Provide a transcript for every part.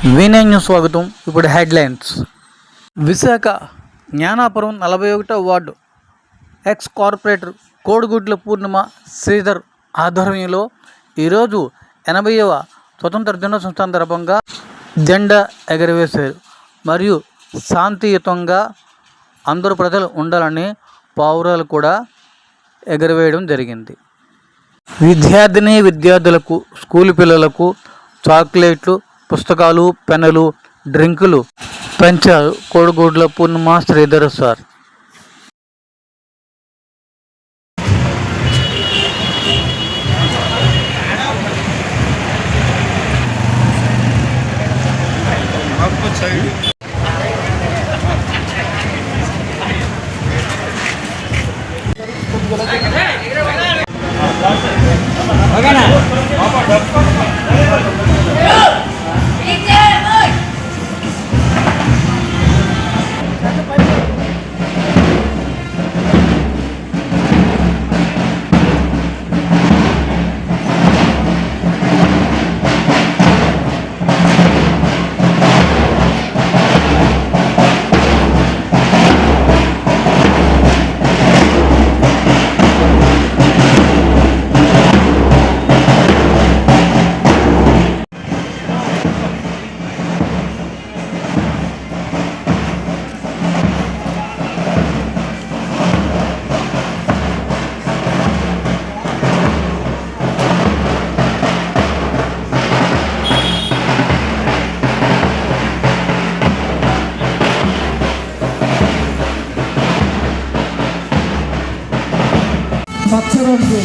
వీనైన్యూ స్వాగతం. ఇప్పుడు హెడ్లైన్స్. విశాఖ జ్ఞానాపురం 41వ ward ex corporator Kodigudla Purnima Sridhar ఆధ్వర్యంలో ఈరోజు 80వ స్వతంత్ర దినోత్సవం సందర్భంగా జెండా ఎగరవేశారు. మరియు శాంతియుతంగా అందరూ ప్రజలు ఉండాలని పావురాలు కూడా ఎగరవేయడం జరిగింది. విద్యార్థులకు, స్కూల్ పిల్లలకు చాక్లెట్లు, పుస్తకాలు, పెన్నులు, డ్రింకులు పంచారు కోడిగుడ్ల పూర్ణిమ శ్రీధర్ సార్. పచ్చరంగు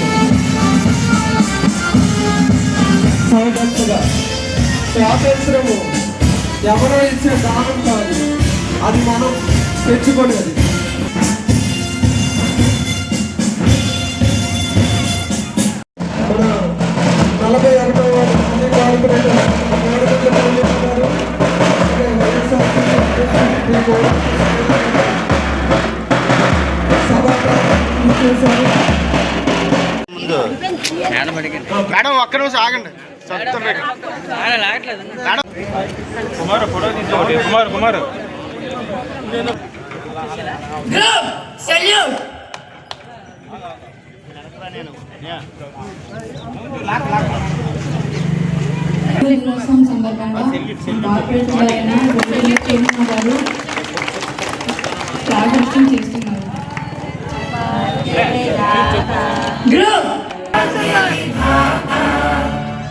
సౌగత్తుగా స్వాతంత్రము ఎవరో ఇచ్చే దానం కాదు, అది మనం తెచ్చుకునేది. మన 41వ మేడం ఒక్క నిమిషం ఆగండి. కుమార్ ఫోటో తీసుకోండి. కుమార్ దినోత్సవం సందర్భంగా కార్పొరేటర్ అయిన గారు ప్రాజెక్టింగ్ చేస్తున్నారు.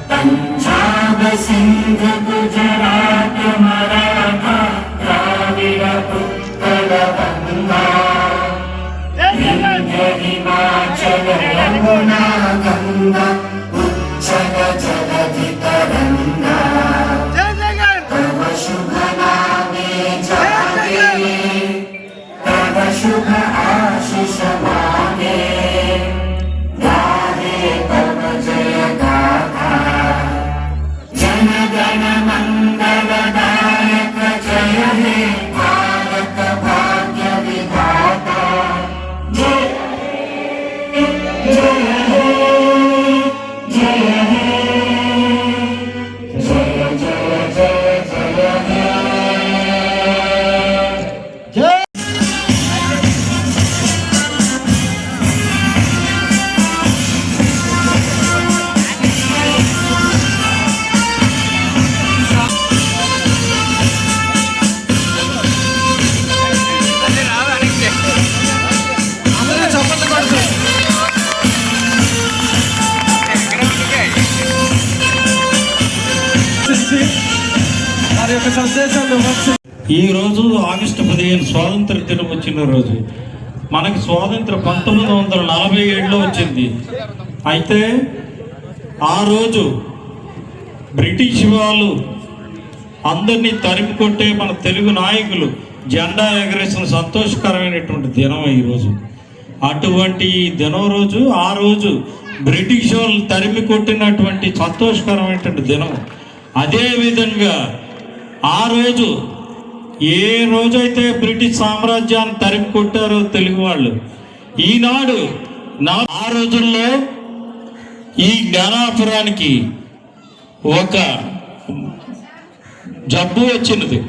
పంజాబ్ సింధ్ గుజరాత్ మరాఠా ద్రావిడ ఉత్కళ గంగా వింధ్య హిమాచల యమునా గంగా ఉచ్చల జలధి తరంగా తవ శుభ నామే జాగే తవ శుభ ఆశిష మాగే గాహే తవ జయ గాథా जनगण मंगलदायक जय हे भारत भाग्य विधाता जय जय हे जय हे जय जय जय जय हे जय. ఈరోజు ఆగస్టు 15 స్వాతంత్ర దినం వచ్చిన రోజు. మనకి స్వాతంత్రం 1947లో వచ్చింది. అయితే ఆ రోజు బ్రిటిష్ వాళ్ళు అందరినీ తరిమి కొట్టే మన తెలుగు నాయకులు జెండా ఎగరేసిన సంతోషకరమైనటువంటి దినం ఈరోజు. అటువంటి దినం రోజు, ఆ రోజు బ్రిటిష్ వాళ్ళు తరిమి కొట్టినటువంటి సంతోషకరమైనటువంటి దినం. అదేవిధంగా ఆ రోజు ఏ రోజైతే బ్రిటిష్ సామ్రాజ్యాన్ని తరిమి కొట్టారో తెలుగు వాళ్ళు, ఈనాడు ఆ రోజుల్లో ఈ జ్ఞానాపురానికి ఒక జబ్బు వచ్చినది.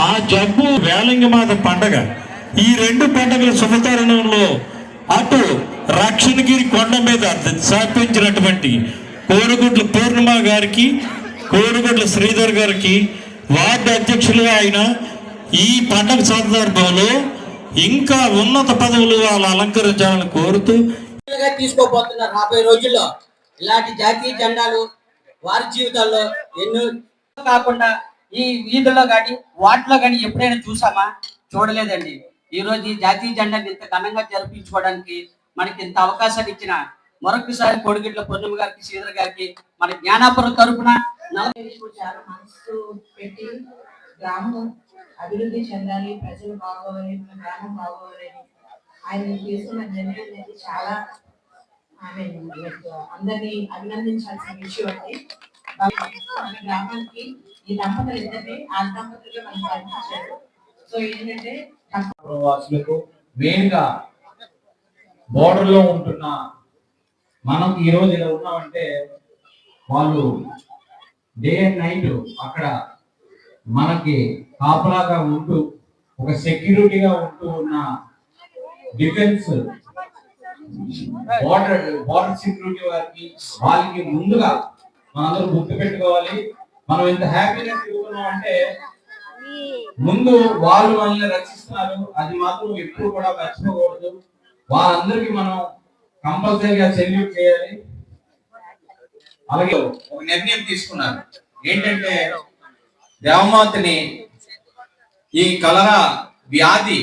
ఆ జబ్బు వేలంగిమాత పండగ. ఈ రెండు పండుగల శుభతరుణంలో అటు రక్షణగిరి కొండ మీద స్థాపించినటువంటి కోరుగుడ్ల పూర్ణిమ గారికి, కోరుగుడ్ల శ్రీధర్ గారికి వార్డు అధ్యక్షులుగా ఆయన ఈ పండగ సందర్భంలో ఇంకా ఉన్నత పదవులు వాళ్ళు అలంకరించాలని కోరుతూ తీసుకోబోతున్నారు. రాబోయే రోజుల్లో ఇలాంటి జాతీయ జెండాలు వారి జీవితాల్లో ఎన్నో కాకుండా ఈ వీధుల్లో కానీ వాటిలో కానీ ఎప్పుడైనా చూసామా? చూడలేదండి. ఈ రోజు ఈ జాతీయ జెండాని ఇంత ఘనంగా జరిపించుకోవడానికి మనకి ఇంత అవకాశాలు ఇచ్చిన మరొకసారి కోడిగిట్ల పూర్ణిమ గారికి, శ్రీధర్ గారికి మన జ్ఞానాపురం తరపున చాలా మనసు పెట్టి గ్రామం అభివృద్ధి చెందాలి, ప్రజలు బాగోవాలి, మన గ్రామం బాగోవాలని ఆయన తీసుకున్న నిర్ణయం అనేది చాలా అందరినీ అభినందించాల్సిన విషయం అండి. మన గ్రామానికి ఈ దంపతులు ఇద్దరిని ఆ దంపతులుగా మనం పంపించారు. సో ఏంటంటే వాసులకు మెయిన్ గా బోర్డర్ లో ఉంటున్న మనం ఈ రోజు ఇలా ఉన్నామంటే వాళ్ళు డే అండ్ నైట్ అక్కడ మనకి కాపలాగా ఉంటూ ఒక సెక్యూరిటీగా ఉంటూ ఉన్న డిఫెన్స్ బోర్డర్ సెక్యూరిటీ వారికి వాళ్ళకి ముందుగా మనందరూ గుర్తు పెట్టుకోవాలి. మనం ఇంత హ్యాపీగా తిరుగుతున్నాం అంటే ముందు వాళ్ళు మనల్ని రక్షిస్తున్నారు, అది మాత్రం ఎప్పుడు కూడా మర్చిపోకూడదు. వాళ్ళందరికీ మనం కంపల్సరీగా సెల్యూట్ చేయాలి. అలాగే ఒక నిర్ణయం తీసుకున్నారు ఏంటంటే దేవమాతని ఈ కలరా వ్యాధి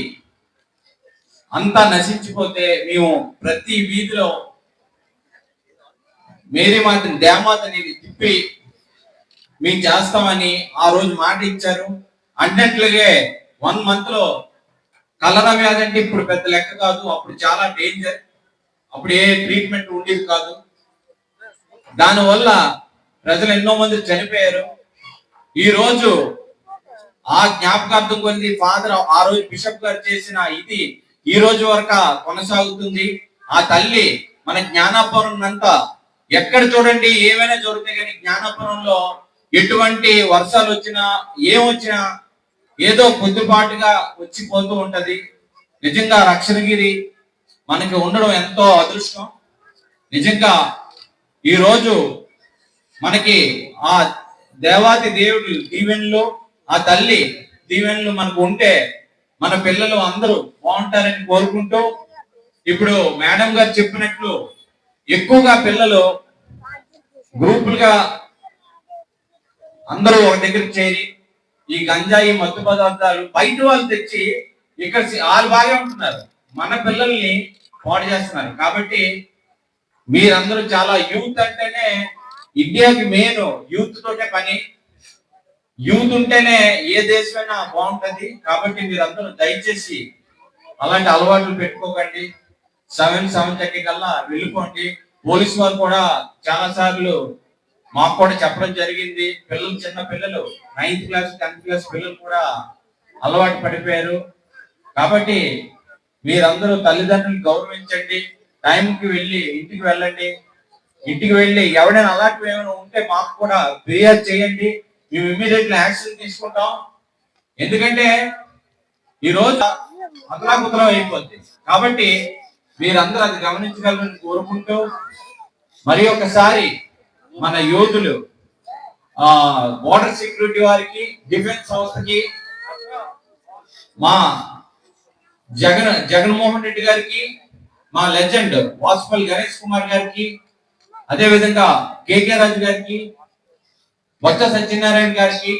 అంతా నశించిపోతే మేము ప్రతి వీధిలో మేరీ మాతని దేవమాతని తిప్పి మేము చేస్తామని ఆ రోజు మాట ఇచ్చారు. అన్నట్లుగే 1 month లో కలరా వ్యాధి అంటే ఇప్పుడు పెద్ద లెక్క కాదు, అప్పుడు చాలా డేంజర్, అప్పుడు ఏ ట్రీట్మెంట్ ఉండేది కాదు. దానివల్ల ప్రజలు ఎన్నో మంది చనిపోయారు. ఈ రోజు ఆ జ్ఞాపకార్థం కొద్ది ఫాదర్ ఆ రోజు బిషప్ గారు చేసిన ఇది ఈ రోజు వరకు కొనసాగుతుంది. ఆ తల్లి మన జ్ఞానాపురం అంతా ఎక్కడ చూడండి ఏమైనా జరుగుతాయి, కానీ జ్ఞానాపురంలో ఎటువంటి వర్షాలు వచ్చినా ఏమొచ్చినా ఏదో కొద్దిపాటుగా వచ్చిపోతూ ఉంటది. నిజంగా రక్షణగిరి మనకి ఉండడం ఎంతో అదృష్టం. నిజంగా ఈ రోజు మనకి ఆ దేవాది దేవుడు దీవెనలు, ఆ తల్లి దీవెనలు మనకు ఉంటే మన పిల్లలు అందరూ బాగుంటారని కోరుకుంటూ, ఇప్పుడు మేడం గారు చెప్పినట్లు ఎక్కువగా పిల్లలు గ్రూపులుగా అందరూ ఒక దగ్గర చేరి ఈ గంజాయి మత్తు పదార్థాలు బయట వాళ్ళు తెచ్చి ఇక్కడ వాళ్ళు బాగా ఉంటున్నారు, మన పిల్లల్ని పాడు చేస్తున్నారు. కాబట్టి మీరందరూ చాలా యూత్ అంటేనే ఇండియాకి మెయిన్ యూత్ తోటే పని. యూత్ ఉంటేనే ఏ దేశమైనా బాగుంటది. కాబట్టి మీరందరూ దయచేసి అలాంటి అలవాట్లు పెట్టుకోకండి. 7:30 కల్లా వెళ్ళిపోండి. పోలీసు వారు కూడా చాలా సార్లు మాకు కూడా చెప్పడం జరిగింది. పిల్లలు చిన్న పిల్లలు 9th క్లాస్ 10th క్లాస్ పిల్లలు కూడా అలవాటు పడిపోయారు. కాబట్టి మీరందరూ తల్లిదండ్రులు గౌరవించండి. టైంకి వెళ్ళి ఇంటికి వెళ్ళండి. ఇంటికి వెళ్ళి ఎవరైనా అలాంటివి ఏమైనా ఉంటే మాకు కూడా ఫిర్యాదు చేయండి. మేము ఇమీడియట్లీ యాక్షన్ తీసుకుంటాం. ఎందుకంటే ఈ రోజు అతలాకుతలం అయిపోద్ది. కాబట్టి మీరందరూ అది గమనించగలరని కోరుకుంటూ, మరి ఒకసారి మన యోధులు బోర్డర్ సెక్యూరిటీ వారికి, డిఫెన్స్ సంస్థకి, మా జగన్మోహన్ రెడ్డి గారికి, మా లెజెండ్ వాసుపల్లి గణేష్ కుమార్ గారికి, అదే విధంగా కేకే రాజు గారికి, బొత్స సత్యనారాయణ గారికి,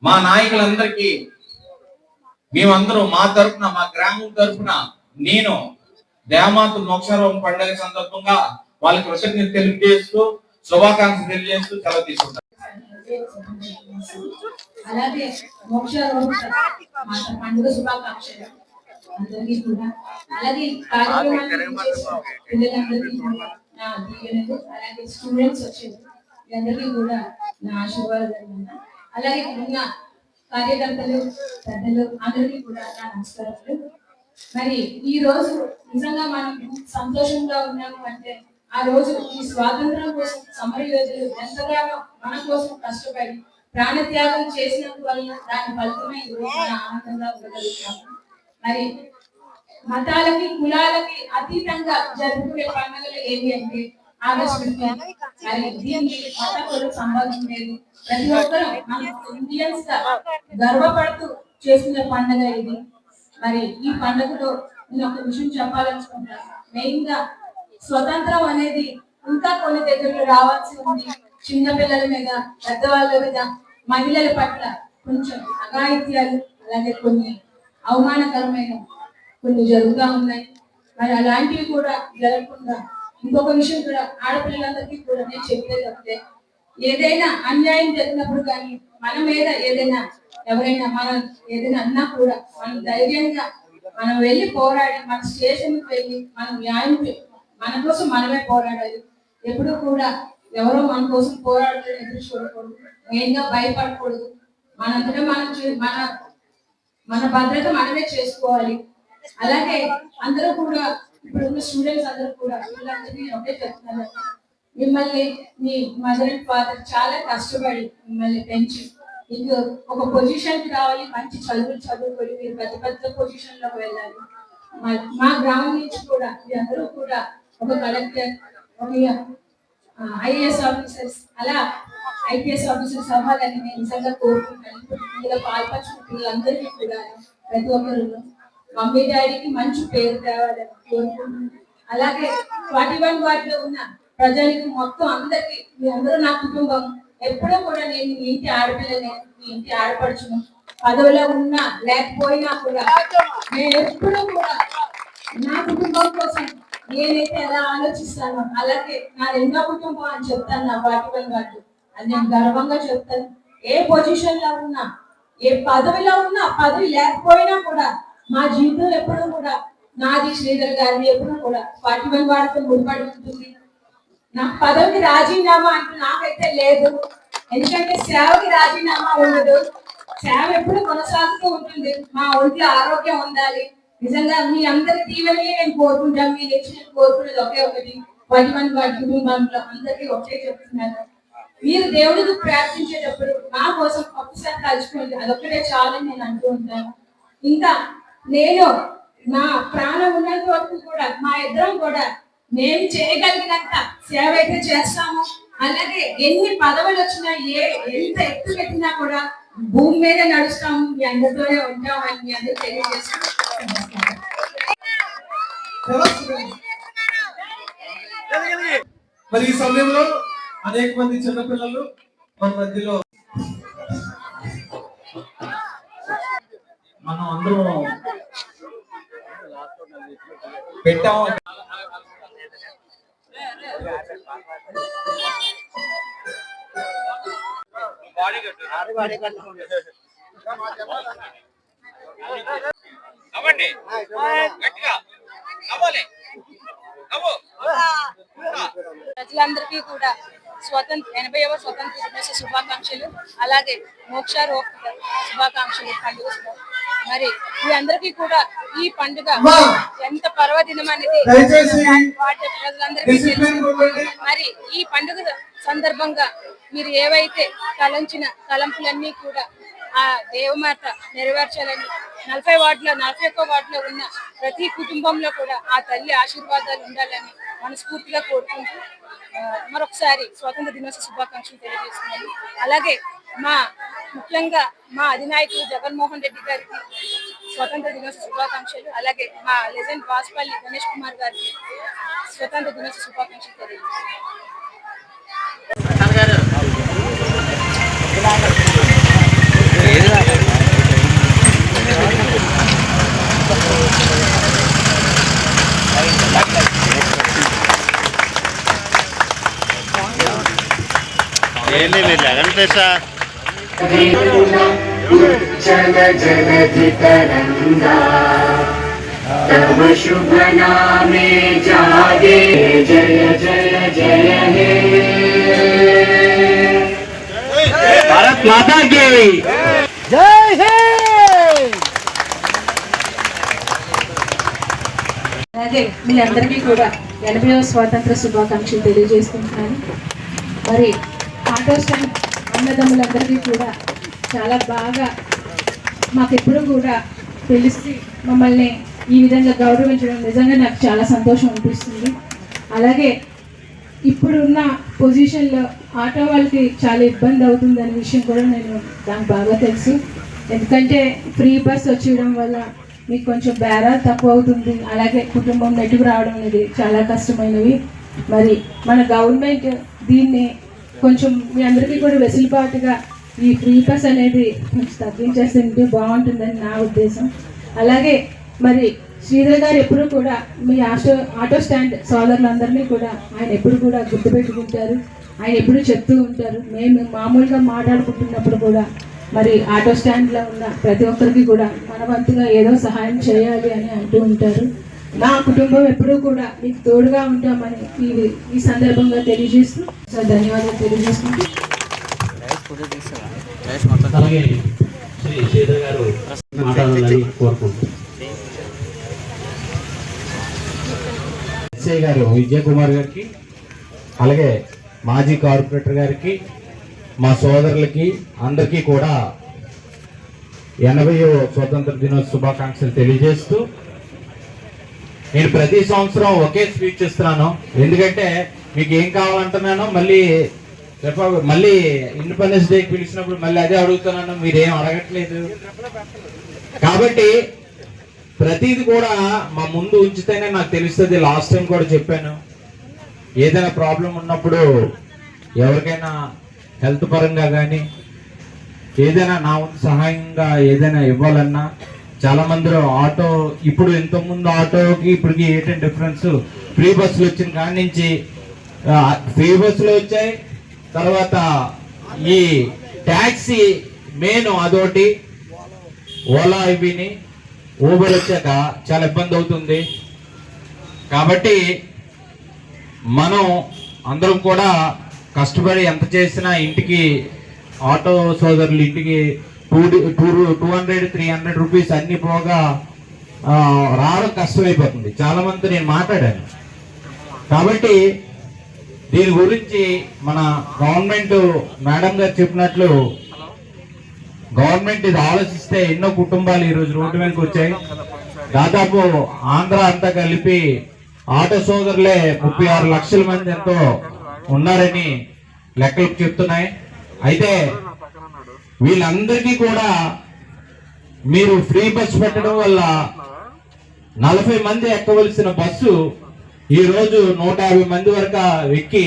మా నాయకులందరికీ మేమందరూ మా తరఫున, మా గ్రామం తరఫున నేను దేవమాత మోక్షారోహణ పండుగ సందర్భంగా వాళ్ళకి కృతజ్ఞత తెలియజేస్తూ, శుభాకాంక్షలు తెలియజేస్తూ సెలవు తీసుకుంటాను. అలాగే మోక్షారోహణ పండుగ శుభాకాంక్షలు అందరికీ కూడా. అలాగే పిల్లలందరికీ కూడా నా దీవెనలు, అలాగే స్టూడెంట్స్ వచ్చారు అందరికీ కూడా నా ఆశీర్వాదాలు. అలాగే ఉన్న కార్యకర్తలు, పెద్దలు అందరికీ కూడా నా నమస్కారాలు. మరి ఈ రోజు నిజంగా మనం సంతోషంగా ఉన్నాము అంటే ఆ రోజు ఈ స్వాతంత్రం కోసం సమర యోధులు ఎంతగానో మన కోసం కష్టపడి ప్రాణత్యాగం చేసినందువల్ల దాని ఫలితమే ఈరోజు మనం ఆనందంగా ఉండగలుగుతాము. మరి మతాలకి కులాలకి అతీతంగా జరుపుకునే పండుగలు ఏవి అంటే ఆగస్టు 15. మరి దీనికి మతాలకు సంబంధం లేదు. ప్రతి ఒక్కరూ మనం ఇండియన్స్ గా గర్వపడుతూ చేసుకునే పండుగ ఇది. మరి ఈ పండుగలో నేను ఒక విషయం చెప్పాలనుకుంటాను. మెయిన్ గా స్వతంత్రం అనేది ఇంకా కొన్ని దగ్గరలో రావాల్సి ఉంది. చిన్నపిల్లల మీద, పెద్దవాళ్ళ మీద, మహిళల పట్ల కొంచెం అఘాయిత్యాలు, అలాగే కొన్ని అవమానకరమైన కొన్ని జరుగుతూ ఉన్నాయి. మరి అలాంటివి కూడా జరగకుండా ఇంకొక విషయం కూడా ఆడపిల్లలందరికీ కూడా నేను చెప్పేది ఒకటే, ఏదైనా అన్యాయం జరిగినప్పుడు కానీ మన మీద ఏదైనా ఎవరైనా మనం ఏదైనా అన్నా కూడా మనం ధైర్యంగా మనం వెళ్ళి పోరాడి మన స్టేషన్కి వెళ్ళి మనం న్యాయం మన కోసం మనమే పోరాడాలి. ఎప్పుడు కూడా ఎవరో మన కోసం పోరాడుతూ ఎదురు చూడకూడదు, మెయిన్ గా భయపడకూడదు. మనంతటా మన భద్రత మనమే చేసుకోవాలి. అలాగే అందరూ కూడా ఇప్పుడు ఉన్న స్టూడెంట్స్ అందరూ కూడా వీళ్ళందరినీ ఒకటే చెప్తున్నారు, మిమ్మల్ని మీ మదర్ అండ్ ఫాదర్ చాలా కష్టపడి మిమ్మల్ని పెంచి మీకు ఒక పొజిషన్ కి రావాలి, మంచి చదువుకొని మీరు పెద్ద పెద్ద పొజిషన్ లోకి వెళ్ళాలి. మా గ్రామం నుంచి కూడా మీరందరూ కూడా ఒక కలెక్టర్, ఒక ఐఏఎస్ ఆఫీసర్స్, అలా ఐపీఎస్ ఆఫీసర్స్ అవ్వాలని నేను నిజంగా కోరుకుంటున్నాను. ఇందులో పాల్పంచిన పిల్లలందరికీ కూడా ప్రతి ఒక్కరు మమ్మీ డాడీకి మంచి పేరు తేవాలని కోరుకుంటున్నాను. అలాగే 41 వార్డులో ఉన్న ప్రజలకు మొత్తం అందరికి మీ అందరూ నా కుటుంబం. ఎప్పుడూ కూడా నేను మీ ఇంటి ఆడపిల్లని, మీ ఇంటి ఆడపడుచును. పదవిలో ఉన్నా లేకపోయినా కూడా నేను ఎప్పుడూ కూడా నా కుటుంబం కోసం నేనైతే ఎలా ఆలోచిస్తానో అలాగే నా రెండో కుటుంబం అని చెప్తాను. నా 41 వార్డు అది నేను గర్వంగా చెప్తాను. ఏ పొజిషన్ లో ఉన్నా, ఏ పదవిలో ఉన్నా, పదవి లేకపోయినా కూడా మా జీవితం ఎప్పుడూ కూడా నాది శ్రీధర్ గారిది ఎప్పుడూ కూడా 41 వార్డుతో ముడిపడి ఉంటుంది. నా పదవికి రాజీనామా అంటూ నాకైతే లేదు. ఎందుకంటే సేవకి రాజీనామా ఉండదు. సేవ ఎప్పుడు కొనసాగుతూ ఉంటుంది. మా ఒంట్లో ఆరోగ్యం ఉండాలి. నిజంగా మీ అందరి దీవెనలే నేను కోరుకుంటాను. మీ నుంచి నేను కోరుకునేది ఒకే ఒకటి, 41 వార్డు కుటుంబంలో అందరికీ ఒకటే చెప్తున్నాను, మీరు దేవుడికి ప్రార్థించేటప్పుడు నా కోసం ఒక్కసారి తలుచుకోండి. అదొక్కటే చాలని నేను అంటూ ఉంటాను. ఇంకా నేను నా ప్రాణం ఉన్నంత వరకు కూడా మా ఇద్దరం కూడా మేము చేయగలిగినంత సేవ అయితే చేస్తాము. అలాగే ఎన్ని పదవులు వచ్చినా, ఎంత ఎత్తు పెట్టినా కూడా భూమి మీద నడుస్తాము, మీ అందరితోనే ఉంటామని మీ అందరూ తెలియజేస్తాము. మరి ఈ సమయంలో అనేక మంది చిన్నపిల్లలు మన మధ్యలో మనం అందరం పెట్టాము. అవ్వండి గట్టిగా అవ్వాలి. ప్రజలందరికీ కూడా 80వ స్వతంత్ర దినోత్సవ శుభాకాంక్షలు, అలాగే మోక్షారోపణ శుభాకాంక్షలు. పండుగ మరి మీ అందరికీ కూడా ఈ పండుగ ఎంత పర్వదినం అనేది ప్రజలందరికీ తెలుసు. మరి ఈ పండుగ సందర్భంగా మీరు ఏవైతే తలంచిన తలంపులన్నీ కూడా ఆ దేవమాత నెరవేర్చాలని 41 వార్డులో ఉన్న ప్రతి కుటుంబంలో కూడా ఆ తల్లి ఆశీర్వాదాలు ఉండాలని మనస్ఫూర్తిగా కోరుకుంటూ మరొకసారి స్వాతంత్ర దినోత్సవ శుభాకాంక్షలు తెలియజేస్తున్నాను. అలాగే ముఖ్యంగా మా అధినాయకులు జగన్మోహన్ రెడ్డి గారికి స్వాతంత్ర దినోత్సవ శుభాకాంక్షలు. అలాగే మా లెజెండ్ వాసుపల్లి గణేష్ కుమార్ గారికి స్వాతంత్ర దినోత్సవ శుభాకాంక్షలు తెలియజేస్తున్నాను. उज्जल जलधि तरंगा तव शुभ नामे जागे जय जय जय हे भारत माता की जय हे. అలాగే మీ అందరికీ కూడా 80వ స్వాతంత్ర శుభాకాంక్షలు తెలియజేసుకుంటున్నాను. మరి ఆటో స్టాండ్ అన్నదమ్ములందరికీ కూడా చాలా బాగా మాకెప్పుడు కూడా తెలిసి మమ్మల్ని ఈ విధంగా గౌరవించడం నిజంగా నాకు చాలా సంతోషం అనిపిస్తుంది. అలాగే ఇప్పుడున్న పొజిషన్లో ఆటో వాళ్ళకి చాలా ఇబ్బంది అవుతుందనే విషయం కూడా నాకు బాగా తెలుసు. ఎందుకంటే ఫ్రీ బస్ వచ్చేయడం వల్ల మీకు కొంచెం బేరాలు తక్కువ అవుతుంది. అలాగే కుటుంబం నెట్టుకు రావడం అనేది చాలా కష్టమైనవి. మరి మన గవర్నమెంట్ దీన్ని కొంచెం మీ అందరికీ కూడా వెసులుబాటుగా ఈ ఫ్రీ బస్ అనేది కొంచెం తగ్గించేస్తుంటే బాగుంటుందని నా ఉద్దేశం. అలాగే మరి శ్రీధర్ గారు ఎప్పుడు కూడా మీ ఆటో స్టాండ్ సోదరులందరినీ కూడా ఆయన ఎప్పుడు కూడా గుర్తుపెట్టుకుంటారు. ఆయన ఎప్పుడు చెప్తూ ఉంటారు. మేము మామూలుగా మాట్లాడుకుంటున్నప్పుడు కూడా మరి ఆటో స్టాండ్లో ఉన్న ప్రతి ఒక్కరికి కూడా మన వంతుగా ఏదో సహాయం చేయాలి అని అంటూ ఉంటారు. నా కుటుంబం ఎప్పుడూ కూడా మీకు తోడుగా ఉంటామని ఈ సందర్భంగా తెలియజేస్తూ ధన్యవాదాలు తెలియజేస్తున్నాను. అలాగే శ్రీ శ్రీధర్ గారు మాట్లాడాలని కోరుకుంటున్నాను. ఎస్ఐ గారు విజయ్ కుమార్ గారికి, అలాగే మాజీ కార్పొరేటర్ గారికి, మా సోదరులకి అందరికీ కూడా 80వ స్వతంత్ర దినోత్సవ శుభాకాంక్షలు తెలియజేస్తూ, నేను ప్రతి సంవత్సరం ఒకే స్పీచ్ ఇస్తున్నాను. ఎందుకంటే మీకు ఏం కావాలంటున్నానో మళ్ళీ ఇండిపెండెన్స్ డేకి పిలిచినప్పుడు మళ్ళీ అదే అడుగుతున్నాను, మీరేం అడగట్లేదు. కాబట్టి ప్రతిది కూడా మా ముందు ఉంచితేనే నాకు తెలుస్తుంది. లాస్ట్ టైం కూడా చెప్పాను, ఏదైనా ప్రాబ్లం ఉన్నప్పుడు ఎవరికైనా హెల్త్ పరంగా కానీ ఏదైనా నా వంతు సహాయంగా ఏదైనా ఇవ్వాలన్నా చాలా మంది ఆటో, ఇప్పుడు ఇంతకుముందు ఆటోకి ఇప్పటికి ఏంటంటే డిఫరెన్స్, ఫ్రీ బస్సులు వచ్చిన కాడి నుంచి ఫ్రీ బస్సులు వచ్చాయి. తర్వాత ఈ ట్యాక్సీ మెయిన్ అదొకటి, ఓలా ఇవిని ఊబర్ వచ్చాక చాలా ఇబ్బంది అవుతుంది. కాబట్టి మనం అందరం కూడా కష్టపడి ఎంత చేసినా ఇంటికి ఆటో సోదరులు ఇంటికి 200-300 రూపీస్ అన్ని పోగా రావడం కష్టమైపోతుంది. చాలా మందితో నేను మాట్లాడాను. కాబట్టి దీని గురించి మన గవర్నమెంట్ మేడం గారు చెప్పినట్లు గవర్నమెంట్ ఇది ఆలోచిస్తే ఎన్నో కుటుంబాలు ఈరోజు రోడ్డు మీదకి వచ్చాయి. దాదాపు ఆంధ్ర అంతా కలిపి ఆటో సోదరులే 36 లక్షల మంది ఎంతో ఉన్నారని లెక్కలు చెప్తున్నాయి. అయితే వీళ్ళందరికీ కూడా మీరు ఫ్రీ బస్ పెట్టడం వల్ల 40 మంది ఎక్కవలసిన బస్సు ఈరోజు 150 మంది వరకు ఎక్కి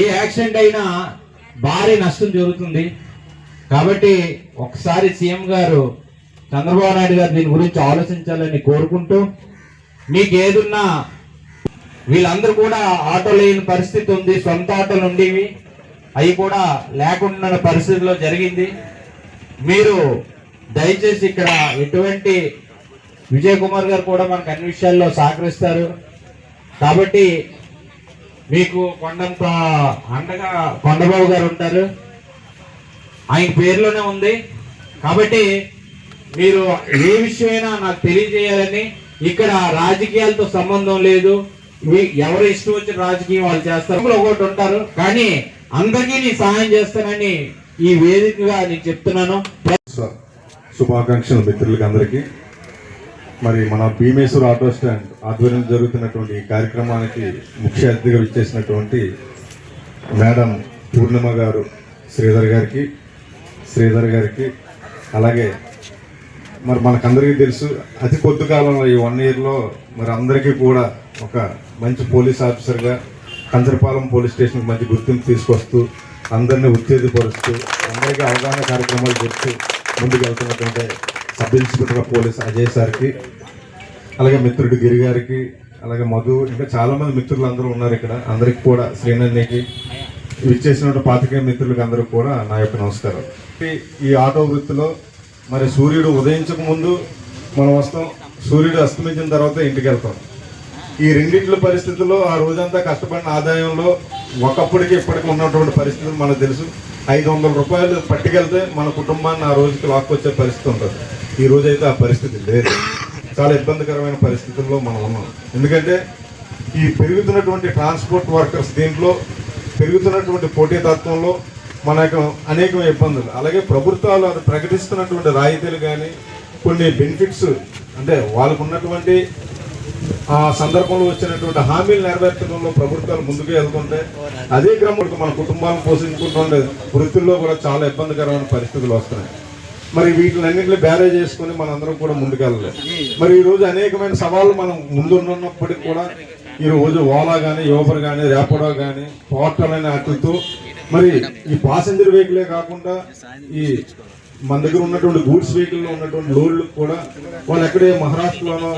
ఏ యాక్సిడెంట్ అయినా భారీ నష్టం జరుగుతుంది. కాబట్టి ఒకసారి సీఎం గారు చంద్రబాబు నాయుడు గారు దీని గురించి ఆలోచించాలని కోరుకుంటూ, మీకు ఏదున్నా వీళ్ళందరూ కూడా ఆటో లేని పరిస్థితి ఉంది. సొంత ఆటోలు ఉండేవి, అవి కూడా లేకుండా పరిస్థితిలో జరిగింది. మీరు దయచేసి ఇక్కడ ఎటువంటి విజయ్ కుమార్ గారు కూడా మనకు అన్ని విషయాల్లో సహకరిస్తారు. కాబట్టి మీకు కొండంత అండగా కొండబాబు గారు ఉంటారు, ఆయన పేరులోనే ఉంది. కాబట్టి మీరు ఏ విషయమైనా నాకు తెలియజేయాలని, ఇక్కడ రాజకీయాలతో సంబంధం లేదు. ఎవరు ఇష్టం వచ్చిన రాజకీయం వాళ్ళు చేస్తారు, ఒకటి ఉంటారు. కానీ అందరికీ నీ సహాయం చేస్తానని ఈ వేదికగా నేను చెప్తున్నాను. శుభాకాంక్షలు మిత్రులకి అందరికీ. మరి మన భీమేశ్వర ఆటో స్టాండ్ ఆధ్వర్యంలో జరుగుతున్నటువంటి ఈ కార్యక్రమానికి ముఖ్య అతిథిగా విచ్చేసినటువంటి మేడం పూర్ణిమ గారు శ్రీధర్ గారికి అలాగే మరి మనకందరికీ తెలుసు, అతి కొద్ది కాలంలో ఈ 1 yearలో మరి అందరికీ కూడా ఒక మంచి పోలీస్ ఆఫీసర్గా కంచరపాలెం పోలీస్ స్టేషన్కి మంచి గుర్తింపు తీసుకొస్తూ అందరినీ ఉత్తేజపరుస్తూ అందరికీ అవగాహన కార్యక్రమాలు చేస్తూ ముందుకు వెళ్తున్నటువంటి sub inspector of police Ajay సార్కి, అలాగే మిత్రుడు గిరి గారికి, అలాగే మధు, ఇంకా చాలామంది మిత్రులు అందరూ ఉన్నారు ఇక్కడ. అందరికీ కూడా శ్రీనందికి విచ్చేసినటువంటి పాతికేయ మిత్రులకు అందరికీ కూడా నా యొక్క నమస్కారం. ఈ ఆటో వృత్తిలో మరి సూర్యుడు ఉదయించక ముందు మనం వస్తాం, సూర్యుడు అస్తమించిన తర్వాత ఇంటికి వెళ్తాం. ఈ రెండింటి పరిస్థితుల్లో ఆ రోజంతా కష్టపడిన ఆదాయంలో ఒకప్పటికి ఇప్పటికి ఉన్నటువంటి పరిస్థితులు మనకు తెలుసు. 500 రూపాయలు పట్టుకెళ్తే మన కుటుంబాన్ని ఆ రోజుకి లాక్కొచ్చే పరిస్థితి ఉంటుంది. ఈ రోజైతే ఆ పరిస్థితి లేదు. చాలా ఇబ్బందికరమైన పరిస్థితుల్లో మనం ఉన్నాం. ఎందుకంటే ఈ పెరుగుతున్నటువంటి ట్రాన్స్పోర్ట్ వర్కర్స్ దీంట్లో పెరుగుతున్నటువంటి పోటీతత్వంలో మనకు అనేక ఇబ్బందులు. అలాగే ప్రభుత్వాలు అది ప్రకటిస్తున్నటువంటి రాయితీలు కానీ కొన్ని బెనిఫిట్స్ అంటే వాళ్ళకు ఉన్నటువంటి ఆ సందర్భంలో వచ్చినటువంటి హామీలు నెరవేర్చడంలో ప్రభుత్వాలు ముందుకు వెళ్తుంటే అదే క్రమంలో మన కుటుంబాలను పోషించుకుంటుండే వృత్తుల్లో కూడా చాలా ఇబ్బందికరమైన పరిస్థితులు వస్తున్నాయి. మరి వీటిలన్నింటినీ బ్యారేజ్ చేసుకుని మనందరం కూడా ముందుకెళ్ళలేదు. మరి ఈరోజు అనేకమైన సవాళ్ళు మనం ముందున్నప్పటికీ కూడా ఈరోజు ఓలా కానీ యూబర్ కానీ ర్యాపిడో కానీ పోర్టల్ అనే వాటితో మరి ఈ పాసెంజర్ వెహికలే కాకుండా ఈ మన దగ్గర ఉన్నటువంటి గూడ్స్ వెహికల్లో ఉన్నటువంటి లోడ్లు కూడా వాళ్ళు ఎక్కడే మహారాష్ట్రలోనో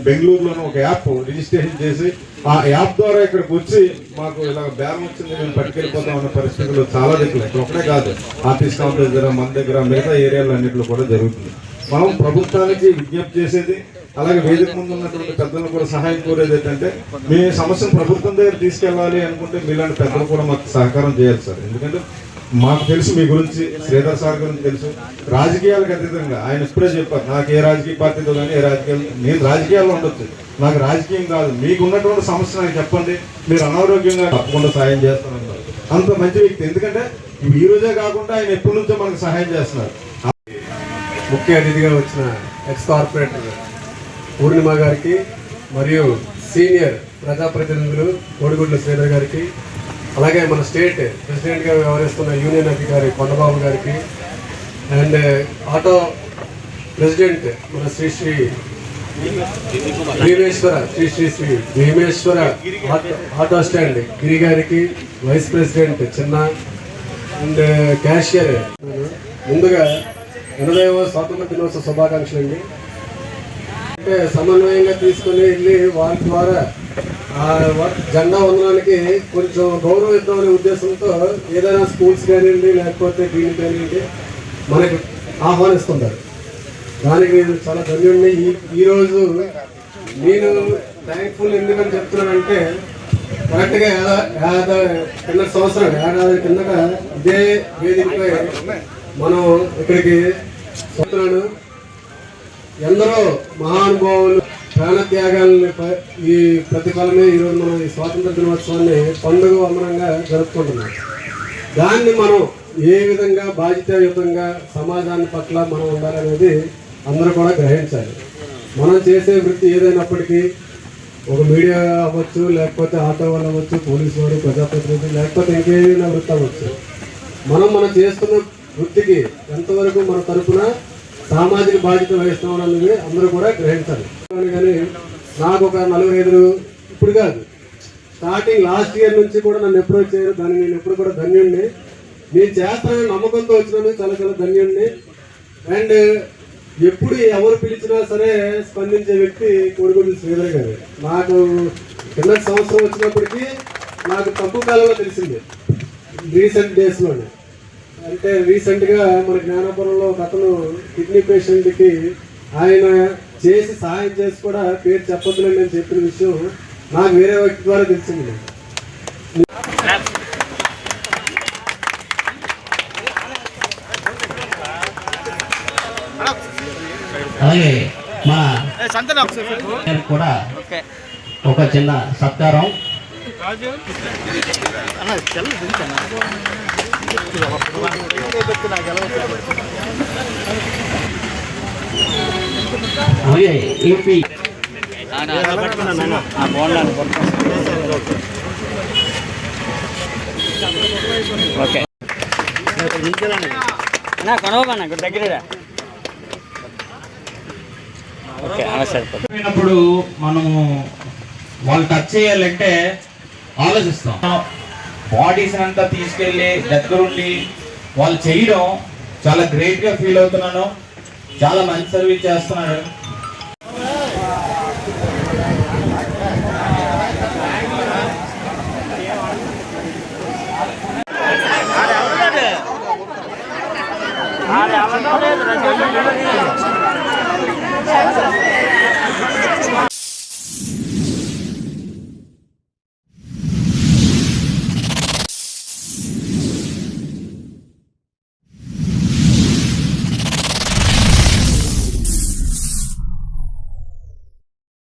బెంగళూరులోనో ఒక యాప్ రిజిస్ట్రేషన్ చేసి ఆ యాప్ ద్వారా ఇక్కడికి వచ్చి మాకు ఇలా బేరం వచ్చింది మేము పట్టుకెళ్ళిపోతాం అనే పరిస్థితుల్లో చాలా దగ్గర ఇక్కడ ఒకటే కాదు ఆర్టీసీ కాంప్లెక్స్ దగ్గర మన దగ్గర మిగతా ఏరియాలు అన్నింటిలో కూడా జరుగుతుంది. మనం ప్రభుత్వానికి విజ్ఞప్తి చేసేది అలాగే వేదిక ముందు ఉన్నటువంటి పెద్దలను కూడా సహాయం కోరేది ఏంటంటే మీ సమస్యను ప్రభుత్వం దగ్గర తీసుకెళ్ళాలి అనుకుంటే మీలాంటి పెద్దలు కూడా మాకు సహకారం చేయాలి సార్. ఎందుకంటే మాకు తెలుసు మీ గురించి, శ్రీధర్ సార్ గురించి తెలుసు. రాజకీయాలకు అతీతంగా ఆయన ఇప్పుడే చెప్పారు నాకు ఏ రాజకీయ పార్టీతో కానీ ఏ రాజకీయాలు నేను రాజకీయాల్లో ఉండొచ్చు, నాకు రాజకీయం కాదు, మీకు ఉన్నటువంటి సమస్య నాకు చెప్పండి, మీరు అనారోగ్యంగా తప్పకుండా సహాయం చేస్తానన్నారు. అంత మంచి వ్యక్తి. ఎందుకంటే ఈ రోజే కాకుండా ఆయన ఎప్పటి నుంచో మనకు సహాయం చేస్తున్నారు. ముఖ్య అతిథిగా వచ్చిన ఎక్స్ కార్పొరేటర్ పూర్ణిమ గారికి మరియు సీనియర్ ప్రజాప్రతినిధులు కోడిగుడ్ల శ్రీధర్ గారికి, అలాగే మన స్టేట్ ప్రెసిడెంట్గా వ్యవహరిస్తున్న యూనియన్ అధికారి కొండబాబు గారికి అండ్ ఆటో ప్రెసిడెంట్ మన శ్రీ భీమేశ్వర ఆటో స్టాండ్ గిరి గారికి, వైస్ ప్రెసిడెంట్ చిన్న అండ్ క్యాషియర్. ముందుగా 80వ స్వాతంత్ర దినోత్సవ శుభాకాంక్షలు అండి. అంటే సమన్వయంగా తీసుకుని వెళ్ళి వాళ్ళ ద్వారా జెండా వందనానికి కొంచెం గౌరవం ఇద్దామనే ఉద్దేశంతో ఏదైనా స్కూల్స్ కానివ్వండి లేకపోతే దీనికి కానివ్వండి మనకి ఆహ్వానిస్తుంటారు. దానికి నేను చాలా ధన్యుడిని. ఈరోజు నేను థ్యాంక్ఫుల్ ఎందుకని చెప్తున్నానంటే కరెక్ట్గా కింద సంవత్సరం ఏడాది కిందట ఇదే వేదికపై మనం ఇక్కడికి వస్తున్నాను. ఎందరో మహానుభావులు ప్రాణత్యాగాలని ఈ ప్రతిఫలమే ఈరోజు మనం ఈ స్వాతంత్ర దినోత్సవాన్ని పండుగ అమరంగా జరుపుకుంటున్నాం. దాన్ని మనం ఏ విధంగా బాధ్యతాయుతంగా సమాజాన్ని పట్ల మనం ఉండాలనేది అందరూ కూడా గ్రహించాలి. మనం చేసే వృత్తి ఏదైనప్పటికీ ఒక మీడియా అవ్వచ్చు, లేకపోతే ఆటో వాళ్ళు అవ్వచ్చు, పోలీసు వారు, ప్రజాప్రతినిధి, లేకపోతే ఇంకేదైనా వృత్తి అవ్వచ్చు. మనం చేస్తున్న వృత్తికి ఎంతవరకు మన తరఫున సామాజిక బాధ్యత వహిస్తున్నాం అనేది అందరూ కూడా గ్రహించాలి. కానీ నాకు ఒక 45 ఇప్పుడు కాదు, స్టార్టింగ్ లాస్ట్ ఇయర్ నుంచి కూడా నన్ను అప్రోచ్ చేయరు. దాన్ని నేను ఎప్పుడు కూడా ధన్యుడిని. నేను చేస్తానని నమ్మకంతో వచ్చినాను, చాలా చాలా ధన్యుడిని. అండ్ ఎప్పుడు ఎవరు పిలిచినా సరే స్పందించే వ్యక్తి కోడిగుడ్ల శ్రీధర్ గారు. నాకు కింద సంవత్సరం వచ్చినప్పటికీ నాకు తక్కువ కాలంలో తెలిసింది, రీసెంట్ డేస్లోనే. అంటే రీసెంట్గా మన జ్ఞానపురంలో ఒక అతను కిడ్నీ పేషెంట్కి ఆయన చేసి సహాయం చేసి కూడా పేరు చెప్పొద్దులని నేను చెప్పిన విషయం నాకు వేరే వ్యక్తి ద్వారా తెలిసింది. అలాగే మన కూడా ఒక చిన్న సత్కారం. అలాగే ఏపీ పోయినప్పుడు మనము వాళ్ళు టచ్ చేయాలంటే ఆలోచిస్తాం. బాడీస్ అంతా తీసుకెళ్ళి దగ్గరుండి వాళ్ళు చేయడం చాలా గ్రేట్ గా ఫీల్ అవుతున్నాను. చాలా మంచి సర్వీస్ చేస్తున్నాడు. అరే